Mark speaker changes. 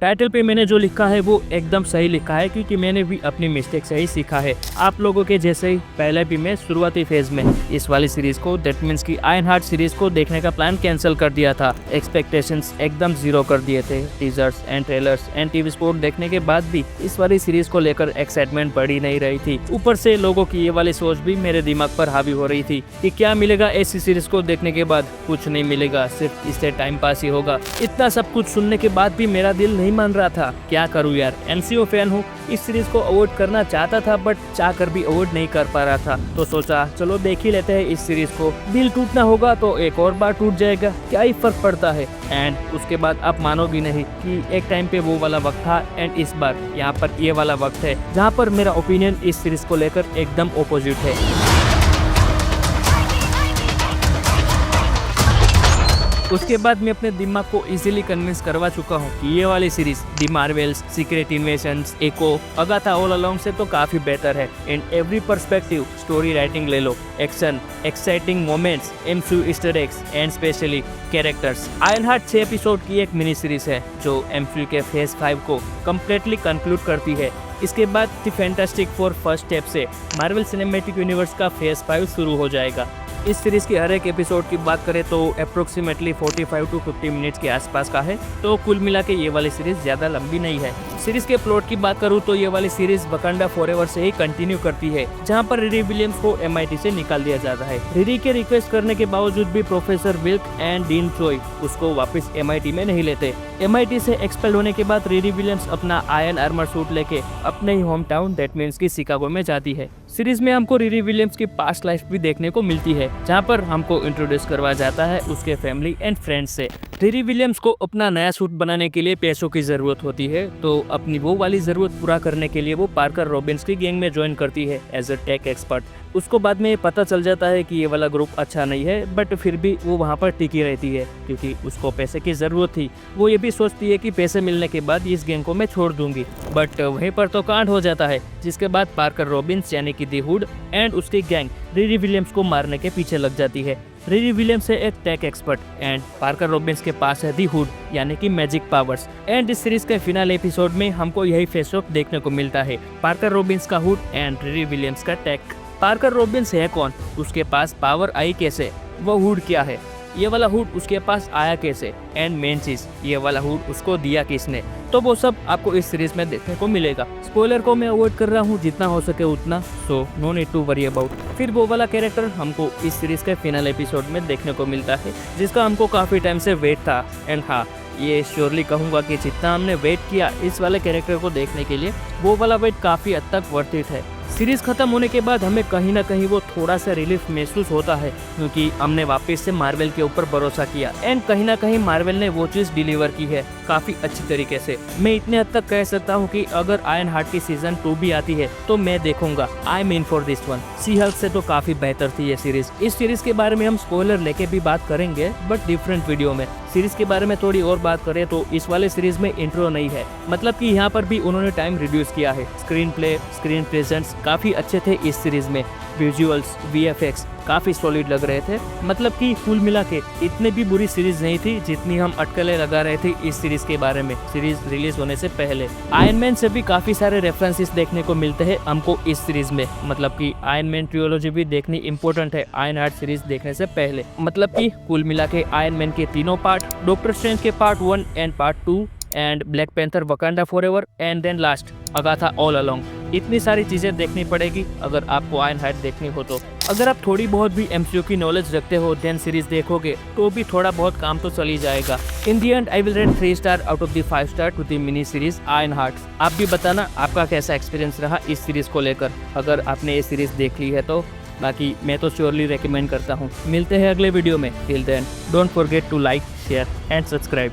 Speaker 1: Title पे मैंने जो लिखा है वो एकदम सही लिखा है, क्योंकि मैंने भी अपनी मिस्टेक से ही सीखा है। आप लोगों के जैसे ही पहले भी मैं शुरुआती फेज में इस वाली सीरीज को, दैट मीन्स की आयरन हार्ट सीरीज को देखने का प्लान कैंसिल कर दिया था। एक्सपेक्टेशंस एकदम जीरो कर दिए थे। Teasers and trailers and TV sport देखने के बाद भी इस वाली सीरीज को लेकर एक्साइटमेंट बढ़ी नहीं रही थी। ऊपर से लोगों की ये वाली सोच भी मेरे दिमाग पर हावी हो रही थी कि क्या मिलेगा ऐसी सीरीज को देखने के बाद। कुछ नहीं मिलेगा, सिर्फ इससे टाइम पास ही होगा। इतना सब कुछ सुनने के बाद भी मेरा दिल नहीं मान रहा था। क्या करूँ यार, एमसीयू फैन हूँ, इस सीरीज को अवॉइड करना चाहता था बट चाह कर भी अवॉइड नहीं कर पा रहा था। तो सोचा चलो देख ही लेते हैं इस सीरीज को। दिल टूटना होगा तो एक और बार टूट जाएगा, क्या ही फर्क पड़ता है। एंड उसके बाद आप मानो भी नहीं कि एक टाइम पे वो वाला वक्त था एंड इस बार यहाँ पर ये वाला वक्त है जहाँ पर मेरा ओपिनियन इस सीरीज को लेकर एकदम ऑपोजिट है। उसके बाद मैं अपने दिमाग को इजीली कन्विंस करवा चुका हूँ कि ये वाली series the Marvels, Secret Invasions, Echo, Agatha all Along से तो काफी बेहतर है। In every perspective, story writing ले लो, action, exciting moments, MCU Easter eggs and specially characters. Iron Heart 6 episode की एक मिनी सीरीज है जो एमसीयू के फेज 5 को कम्प्लीटली कंक्लूड करती है। इसके बाद the fantastic four first step से मार्वल सिनेमैटिक यूनिवर्स का फेज 5 शुरू हो जाएगा। इस सीरीज की हर एक एपिसोड की बात करें तो अप्रोक्सीमेटली 45 to 50 मिनट्स के आसपास का है। तो कुल मिला के ये वाली सीरीज ज्यादा लंबी नहीं है। सीरीज के प्लॉट की बात करूँ तो ये वाली सीरीज वकांडा फॉरएवर से ही कंटिन्यू करती है, जहाँ पर रिरी विलियम्स को MIT से निकाल दिया जाता है। रिरी के रिक्वेस्ट करने के बावजूद भी professor Wilk and dean Troy उसको वापस MIT में नहीं लेते। MIT से एक्सपेल होने के बाद रिरी विलियम्स अपना आयरन आर्मर सूट लेके अपने ही होम टाउन दैट मीन्स की शिकागो में जाती है। सीरीज में हमको रिरी विलियम्स की पास्ट लाइफ भी देखने को मिलती है, जहाँ पर हमको इंट्रोड्यूस करवा जाता है उसके फैमिली एंड फ्रेंड्स से। रिरी विलियम्स को अपना नया सूट बनाने के लिए पैसों की जरूरत होती है, तो अपनी वो वाली जरूरत पूरा करने के लिए वो पार्कर रॉबिन्स की गैंग में ज्वाइन करती है एज अ टेक एक्सपर्ट। उसको बाद में पता चल जाता है कि ये वाला ग्रुप अच्छा नहीं है, बट फिर भी वो वहाँ पर टिकी रहती है क्योंकि उसको पैसे की ज़रूरत थी। वो ये भी सोचती है कि पैसे मिलने के बाद इस गैंग को मैं छोड़ दूंगी, बट वहीं पर तो कांड हो जाता है, जिसके बाद पार्कर रॉबिन्स यानी कि दी हुड एंड उसकी गैंग रिरी विलियम्स को मारने के पीछे लग जाती है। रिरी विलियम्स है एक tech expert and Parker Robbins के पास है दी हुड यानी कि मैजिक पावर्स। एंड इस सीरीज के फिनाल एपिसोड में हमको यही फेस ऑफ देखने को मिलता है, पार्कर रॉबिन्स का हुड एंड रिरी विलियम्स का टेक। पार्कर रॉबिन्स है कौन, उसके पास पावर आई कैसे, वो हुड क्या है, ये वाला हुड उसके पास आया कैसे, एंड मेन चीज ये वाला हुड उसको दिया किसने, तो वो सब आपको इस सीरीज में देखने को मिलेगा। स्पॉइलर को मैं अवॉइड कर रहा हूँ जितना हो सके उतना, so no need to worry about. फिर वो वाला कैरेक्टर हमको इस सीरीज के फाइनल एपिसोड में देखने को मिलता है, जिसका हमको काफी टाइम से वेट था। एंड हाँ, ये श्योरली कहूँगा कि जितना हमने वेट किया इस वाले कैरेक्टर को देखने के लिए, वो वाला वेट काफी हद तक वर्थ इट है। सीरीज खत्म होने के बाद हमें कहीं ना कहीं वो थोड़ा सा रिलीफ महसूस होता है, क्योंकि हमने वापस से मार्वल के ऊपर भरोसा किया एंड कहीं ना कहीं मार्वल ने वो चीज डिलीवर की है काफी अच्छी तरीके से। मैं इतने हद तक कह सकता हूँ कि अगर आयरन हार्ट की सीजन 2 भी आती है तो मैं देखूंगा। I mean for this one. She Hulk से तो काफी बेहतर थी ये सीरीज। इस सीरीज के बारे में हम स्पॉइलर लेके भी बात करेंगे, बट डिफरेंट वीडियो में। सीरीज के बारे में थोड़ी और बात करें तो इस वाले सीरीज में इंट्रो नहीं है, मतलब कि यहाँ पर भी उन्होंने टाइम रिड्यूस किया है। स्क्रीन प्ले, स्क्रीन प्रेजेंस काफी अच्छे थे इस सीरीज में। विजुअल्स, VFX काफी सॉलिड लग रहे थे। मतलब कि कुल मिला के इतने भी बुरी सीरीज नहीं थी जितनी हम अटकलें लगा रहे थे इस सीरीज के बारे में सीरीज रिलीज होने से पहले। आयरन मैन से भी काफी सारे रेफरेंसेस देखने को मिलते हैं हमको इस सीरीज में। मतलब कि आयरन मैन ट्रियोलॉजी भी देखनी इंपॉर्टेंट है आयरन हार्ट सीरीज देखने से पहले। मतलब कि कुल मिला के आयरन मैन के तीनों पार्ट, डॉक्टर स्ट्रेंज के part 1 and part 2 and Black Panther Wakanda forever and then last Agatha all along, इतनी सारी चीजें देखनी पड़ेगी अगर आपको आयरन हार्ट देखनी हो तो। अगर आप थोड़ी बहुत भी MCU की नॉलेज रखते हो देन सीरीज देखोगे तो भी थोड़ा बहुत काम तो चल ही जाएगा। In the end I will rate 3 star out of the 5 star to the mini series Iron Heart. आप भी बताना आपका कैसा एक्सपीरियंस रहा इस सीरीज को लेकर, अगर आपने ये सीरीज देख ली है तो। बाकी मैं तो श्योरली रेकमेंड करता हूँ। मिलते हैं अगले वीडियो में। Till then don't forget to like, share and subscribe.